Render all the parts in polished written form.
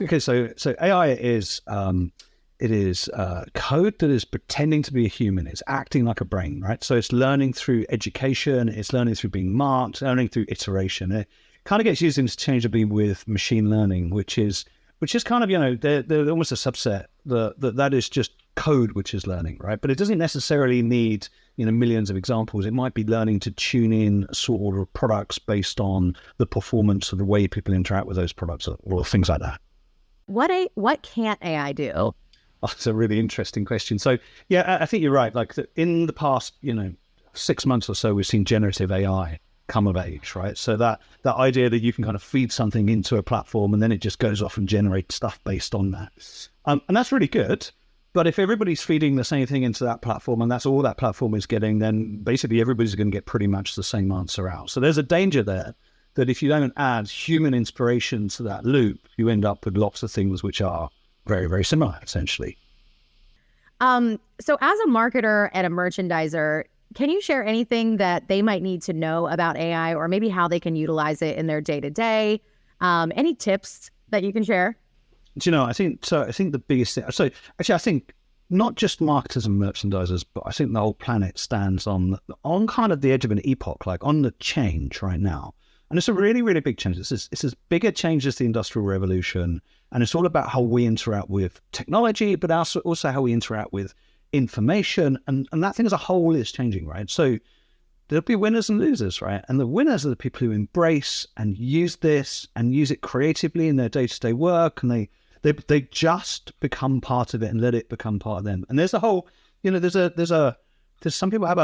Okay, so AI is it is code that is pretending to be a human. It's acting like a brain, right? So it's learning through education. It's learning through being marked, learning through iteration. It kind of gets used interchangeably with machine learning, which is kind of, they're almost a subset. That is just code which is learning, right? But it doesn't necessarily need millions of examples. It might be learning to tune in sort of products based on the performance of the way people interact with those products or things like that. What can't AI do? Oh, that's a really interesting question. So yeah, I think you're right. Like in the past, 6 months or so, we've seen generative AI come of age, right? So that idea that you can kind of feed something into a platform and then it just goes off and generates stuff based on that. And that's really good. But if everybody's feeding the same thing into that platform and that's all that platform is getting, then basically everybody's going to get pretty much the same answer out. So there's a danger there that if you don't add human inspiration to that loop, you end up with lots of things which are very, very similar, essentially. So as a marketer and a merchandiser, can you share anything that they might need to know about AI or maybe how they can utilize it in their day-to-day? Any tips that you can share? I think the biggest thing, so actually I think not just marketers and merchandisers, but I think the whole planet stands on kind of the edge of an epoch, like on the change right now. And it's a really, really big change. It's as big a change as the Industrial Revolution. And it's all about how we interact with technology, but also how we interact with information. And that thing as a whole is changing, right? So there'll be winners and losers, right? And the winners are the people who embrace and use this and use it creatively in their day-to-day work. And they just become part of it and let it become part of them. And there's a whole, there's some people have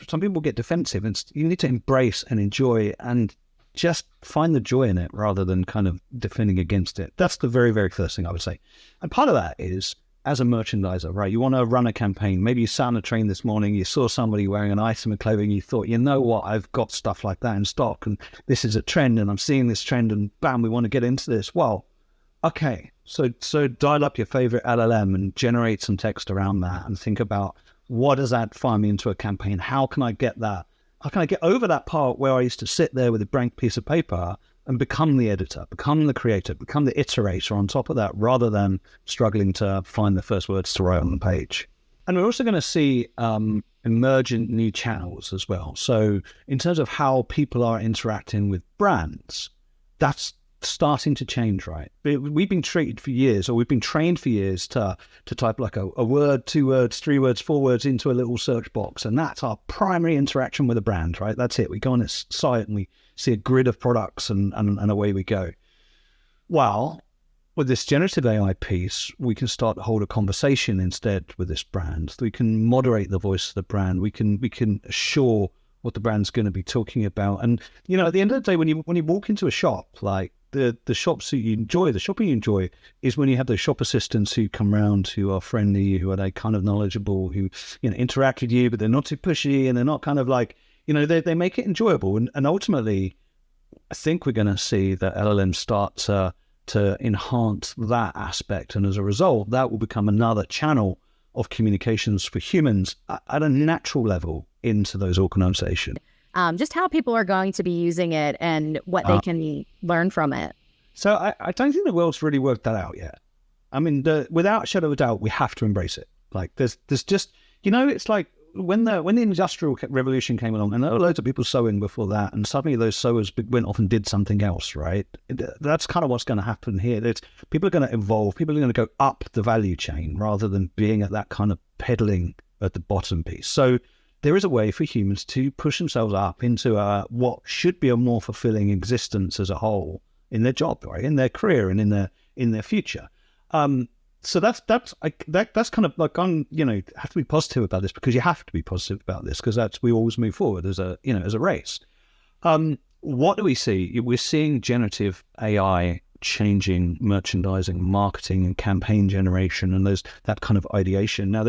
some people get defensive, and you need to embrace and enjoy and just find the joy in it rather than kind of defending against it. That's the very, very first thing I would say. And part of that is, as a merchandiser, right? You want to run a campaign. Maybe you sat on a train this morning, you saw somebody wearing an item of clothing, you thought, you know what, I've got stuff like that in stock and this is a trend and I'm seeing this trend and bam, we want to get into this. Well, okay, so dial up your favorite LLM and generate some text around that and think about, what does that find me into a campaign? How can I get that? How can I get over that part where I used to sit there with a blank piece of paper and become the editor, become the creator, become the iterator on top of that, rather than struggling to find the first words to write on the page? And we're also going to see emergent new channels as well. So in terms of how people are interacting with brands, that's starting to change, right? We've been treated for years, or we've been trained for years to type like a word, 2 words, 3 words, 4 words into a little search box. And that's our primary interaction with a brand, right? That's it. We go on its site and we see a grid of products and away we go. Well, with this generative AI piece, we can start to hold a conversation instead with this brand. We can moderate the voice of the brand. We can assure what the brand's going to be talking about. And, at the end of the day, when you walk into a shop, like, the shops that you enjoy, the shopping you enjoy, is when you have those shop assistants who come around, who are friendly, who are kind of knowledgeable, who interact with you, but they're not too pushy and they're not kind of like, they make it enjoyable. And ultimately, I think we're going to see that LLMs start to enhance that aspect, and as a result, that will become another channel of communications for humans at a natural level into those organizations. Just how people are going to be using it and what they can learn from it. So I don't think the world's really worked that out yet. I mean, without a shadow of a doubt, we have to embrace it. Like there's just, it's like when the Industrial Revolution came along, and there were loads of people sewing before that, and suddenly those sewers went off and did something else, right? That's kind of what's going to happen here. People are going to evolve. People are going to go up the value chain rather than being at that kind of peddling at the bottom piece. So there is a way for humans to push themselves up into what should be a more fulfilling existence as a whole in their job, right, in their career, and in their future. So that's kind of like, have to be positive about this, because you have to be positive about this, because we always move forward as a race. What do we see? We're seeing generative AI changing merchandising, marketing, and campaign generation, and that kind of ideation. Now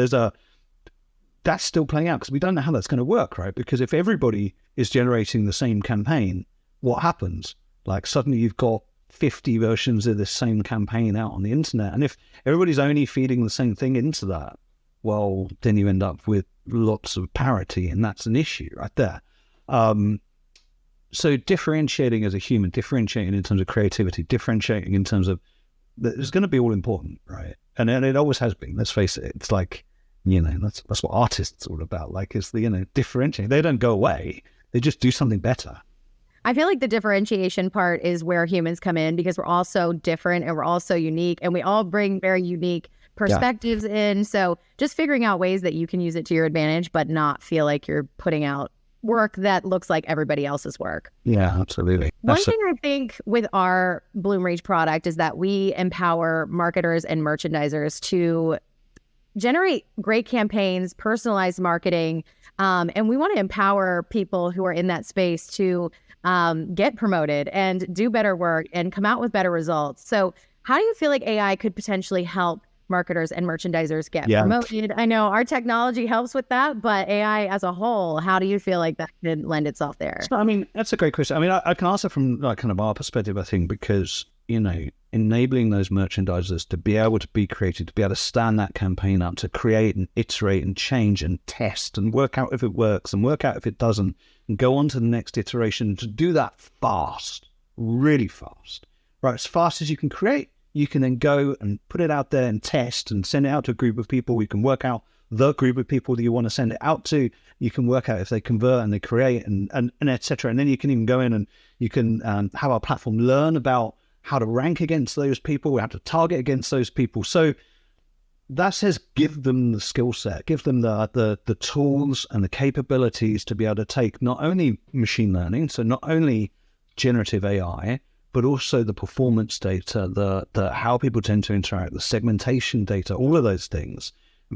that's still playing out, because we don't know how that's going to work, right? Because if everybody is generating the same campaign, what happens? Like suddenly you've got 50 versions of the same campaign out on the internet. And if everybody's only feeding the same thing into that, well, then you end up with lots of parity, and that's an issue right there. So differentiating as a human, differentiating in terms of creativity, differentiating in terms of is going to be all important, right? And it always has been. Let's face it. It's like, that's what artists are all about. Like, it's the differentiate. They don't go away. They just do something better. I feel like the differentiation part is where humans come in, because we're all so different and we're all so unique, and we all bring very unique perspectives in. So just figuring out ways that you can use it to your advantage, but not feel like you're putting out work that looks like everybody else's work. Yeah, absolutely. One thing I think with our Bloomreach product is that we empower marketers and merchandisers to generate great campaigns, personalized marketing, and we want to empower people who are in that space to get promoted and do better work and come out with better results. So how do you feel like AI could potentially help marketers and merchandisers get promoted? I know our technology helps with that, but AI as a whole, how do you feel like that could lend itself there? So, I mean, that's a great question. I mean, I can answer from like kind of our perspective, I think, because, enabling those merchandisers to be able to be creative, to be able to stand that campaign up, to create and iterate and change and test and work out if it works and work out if it doesn't, and go on to the next iteration, to do that fast, really fast, right? As fast as you can create, you can then go and put it out there and test and send it out to a group of people. You can work out the group of people that you want to send it out to. You can work out if they convert and they create and et cetera. And then you can even go in and you can have our platform learn about how to rank against those people, how to target against those people. So that says give them the skill set, give them the tools and the capabilities to be able to take not only machine learning, so not only generative AI, but also the performance data, the how people tend to interact, the segmentation data, all of those things.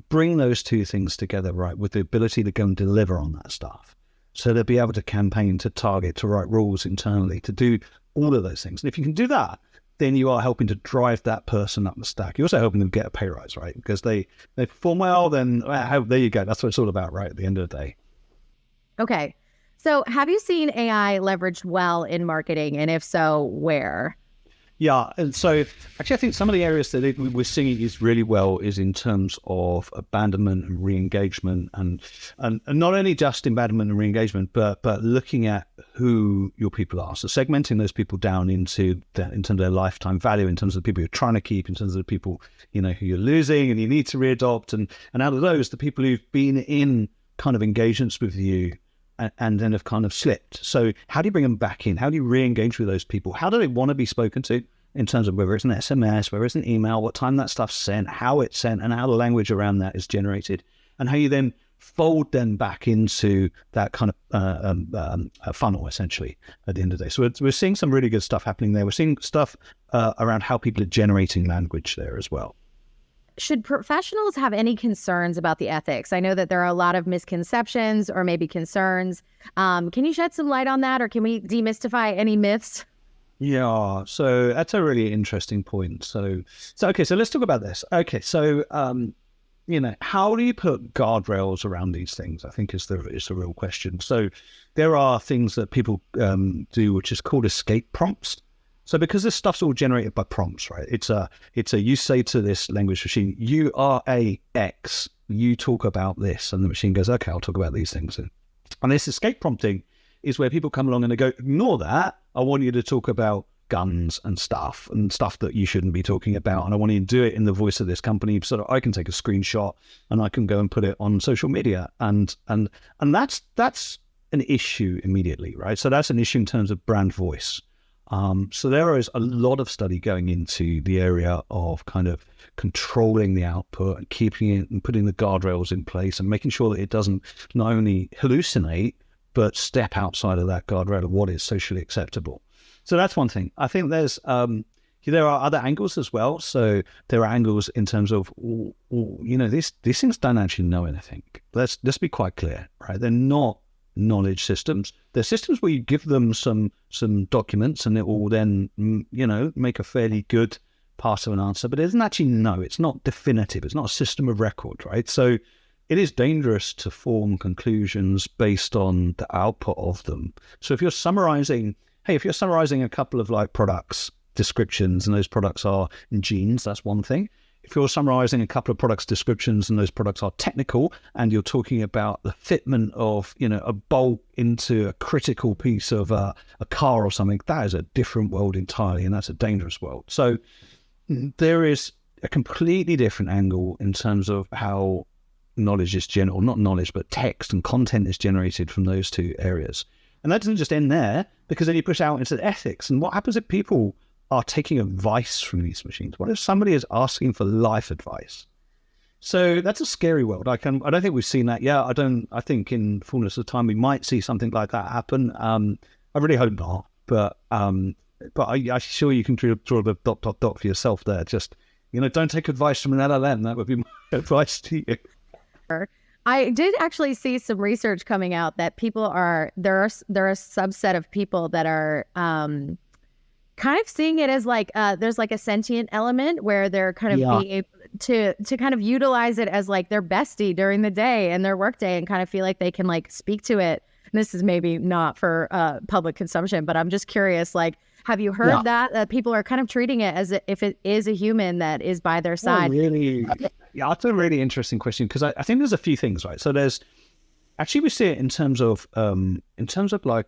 Bring those two things together, right, with the ability to go and deliver on that stuff. So they'll be able to campaign, to target, to write rules internally, to do all of those things. And if you can do that, then you are helping to drive that person up the stack. You're also helping them get a pay rise, right? Because they perform well, then there you go. That's what it's all about, right, at the end of the day. Okay. So have you seen AI leveraged well in marketing? And if so, where? Yeah, and so actually I think some of the areas that we're seeing it use really well is in terms of abandonment and re-engagement, and not only just abandonment and re-engagement, but looking at who your people are. So segmenting those people down in terms of their lifetime value, in terms of the people you're trying to keep, in terms of the people who you're losing and you need to re-adopt, and out of those, the people who've been in kind of engagements with you and then have kind of slipped. So how do you bring them back in? How do you re-engage with those people? How do they want to be spoken to in terms of whether it's an SMS, whether it's an email, what time that stuff's sent, how it's sent, and how the language around that is generated, and how you then fold them back into that kind of funnel, essentially, at the end of the day. So we're seeing some really good stuff happening there. We're seeing stuff around how people are generating language there as well. Should professionals have any concerns about the ethics? I know that there are a lot of misconceptions or maybe concerns. Can you shed some light on that, or can we demystify any myths? Yeah, so that's a really interesting point. So okay, so let's talk about this. Okay, so how do you put guardrails around these things? I think is the real question. So there are things that people do, which is called escape prompts. So because this stuff's all generated by prompts, right? It's a you say to this language machine, you are a X, you talk about this, and the machine goes, okay, I'll talk about these things. And this escape prompting is where people come along and they go, ignore that. I want you to talk about guns and stuff that you shouldn't be talking about. And I want you to do it in the voice of this company so that I can take a screenshot and I can go and put it on social media. And that's an issue immediately, right? So that's an issue in terms of brand voice. So there is a lot of study going into the area of kind of controlling the output and keeping it and putting the guardrails in place and making sure that it doesn't not only hallucinate, but step outside of that guardrail of what is socially acceptable. So that's one thing. I think there are other angles as well. So there are angles in terms of, these things don't actually know anything. Let's be quite clear, right? They're not knowledge systems. They're systems where you give them some documents and it will then, make a fairly good pass of an answer, but it doesn't actually know. It's not definitive. It's not a system of record, right? So it is dangerous to form conclusions based on the output of them. So if you're summarizing a couple of like products descriptions and those products are in jeans, that's one thing. If you're summarizing a couple of products descriptions and those products are technical and you're talking about the fitment of, a bolt into a critical piece of a car or something, that is a different world entirely, and that's a dangerous world. So there is a completely different angle in terms of how knowledge is or not knowledge, but text and content is generated from those two areas. And that doesn't just end there, because then you push out into ethics. And what happens if people are taking advice from these machines? What if somebody is asking for life advice? So that's a scary world. I don't think we've seen that yet. I think in fullness of time we might see something like that happen. I really hope not, but I'm sure you can draw the ... for yourself there. Just, don't take advice from an LLM. That would be my advice to you. I did actually see some research coming out that there are a subset of people that are kind of seeing it as like there's like a sentient element where they're kind of being able to kind of utilize it as like their bestie during the day and their work day, and kind of feel like they can like speak to it. And this is maybe not for public consumption, but I'm just curious, like, have you heard that people are kind of treating it as if it is a human that is by their side? Really? Yeah, that's a really interesting question, because I think there's a few things, right? So there's actually, we see it in terms of like,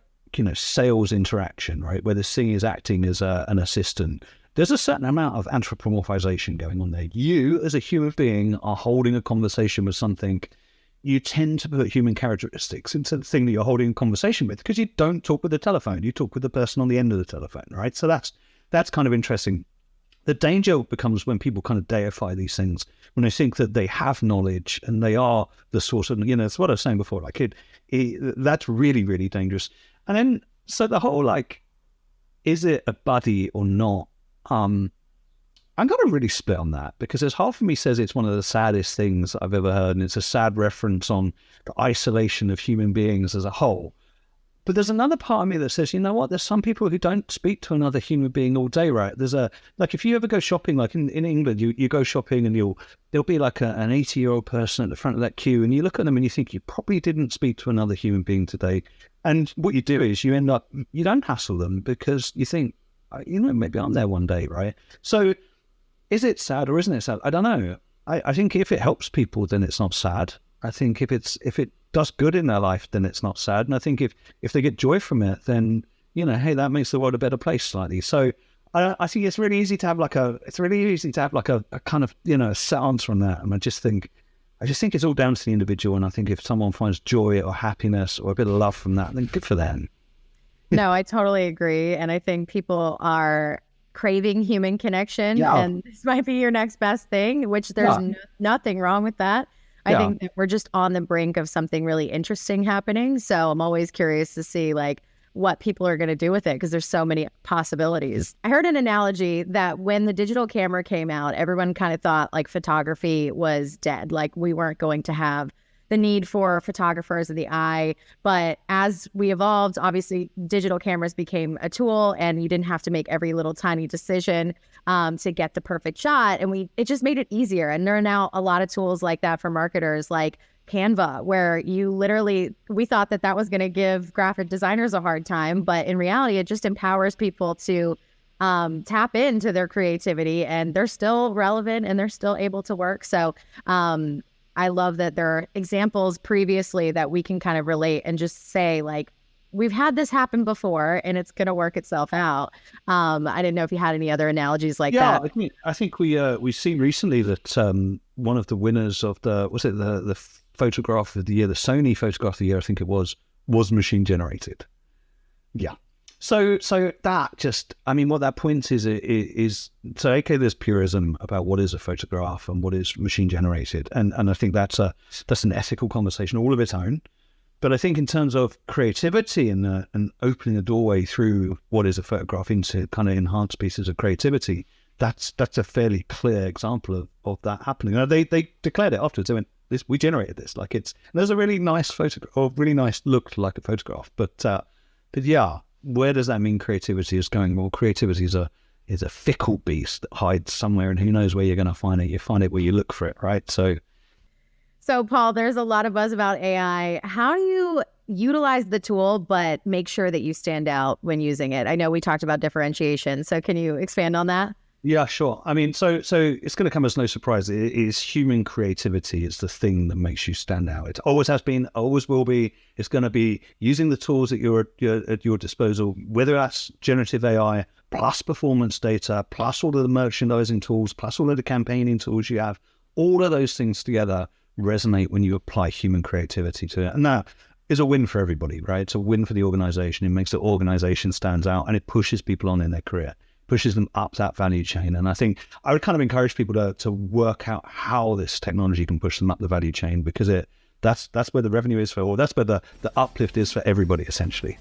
sales interaction, right? Where the thing is acting as an assistant. There's a certain amount of anthropomorphization going on there. You, as a human being, are holding a conversation with something. You tend to put human characteristics into the thing that you're holding a conversation with, because you don't talk with the telephone. You talk with the person on the end of the telephone, right? So that's kind of interesting. The danger becomes when people kind of deify these things, when they think that they have knowledge and they are the source of, it's what I was saying before, like that's really, really dangerous. And then, so the whole, like, is it a buddy or not? I'm going to really split on that, because there's half of me says it's one of the saddest things I've ever heard, and it's a sad reference on the isolation of human beings as a whole. But there's another part of me that says, you know what, there's some people who don't speak to another human being all day, right? There's like, if you ever go shopping, like in England, you go shopping and there'll be like an 80-year-old person at the front of that queue, and you look at them and you think you probably didn't speak to another human being today. And what you do is you don't hassle them, because you think, maybe I'm there one day, right? So is it sad or isn't it sad? I don't know. I think if it helps people, then it's not sad. I think if it does good in their life, then it's not sad. And I think if they get joy from it, then, hey, that makes the world a better place slightly. So I think it's really easy to have like a kind of, a set answer on that. And I just think it's all down to the individual. And I think if someone finds joy or happiness or a bit of love from that, then good for them. No, I totally agree. And I think people are craving human connection, and this might be your next best thing, which there's nothing wrong with that. I think that we're just on the brink of something really interesting happening. So I'm always curious to see like what people are going to do with it, because there's so many possibilities. I heard an analogy that when the digital camera came out, everyone kind of thought like photography was dead. Like we weren't going to have the need for photographers of the eye. But as we evolved, obviously digital cameras became a tool, and you didn't have to make every little tiny decision to get the perfect shot. And it just made it easier. And there are now a lot of tools like that for marketers, like Canva, where we thought that was going to give graphic designers a hard time, but in reality, it just empowers people to tap into their creativity, and they're still relevant and they're still able to work. So I love that there are examples previously that we can kind of relate and just say, like, we've had this happen before and it's going to work itself out. I didn't know if you had any other analogies like that. Yeah, I think we've seen recently that one of the winners of the photograph of the year, the Sony photograph of the year, I think it was machine generated. Yeah. So that just, what that points is so okay, there's purism about what is a photograph and what is machine generated, and I think that's an ethical conversation all of its own. But I think in terms of creativity and opening a doorway through what is a photograph into kind of enhanced pieces of creativity, that's a fairly clear example of that happening. They declared it afterwards. They went, we generated this. Like there's a really nice photograph, or really nice look like a photograph, but yeah. Where does that mean creativity is going? Well, creativity is a fickle beast that hides somewhere, and who knows where you're going to find it. You find it where you look for it, right? So Paul, there's a lot of buzz about AI. How do you utilize the tool but make sure that you stand out when using it? I know we talked about differentiation, so can you expand on that? Yeah, sure. So it's going to come as no surprise. It is human creativity. It's the thing that makes you stand out. It always has been, always will be. It's going to be using the tools at your disposal, whether that's generative AI plus performance data, plus all of the merchandising tools, plus all of the campaigning tools you have, all of those things together resonate when you apply human creativity to it. And that is a win for everybody, right? It's a win for the organization. It makes the organization stands out, and it pushes people on in their career, pushes them up that value chain. And I think I would kind of encourage people to work out how this technology can push them up the value chain, because that's where the revenue is for, or that's where the uplift is for everybody, essentially.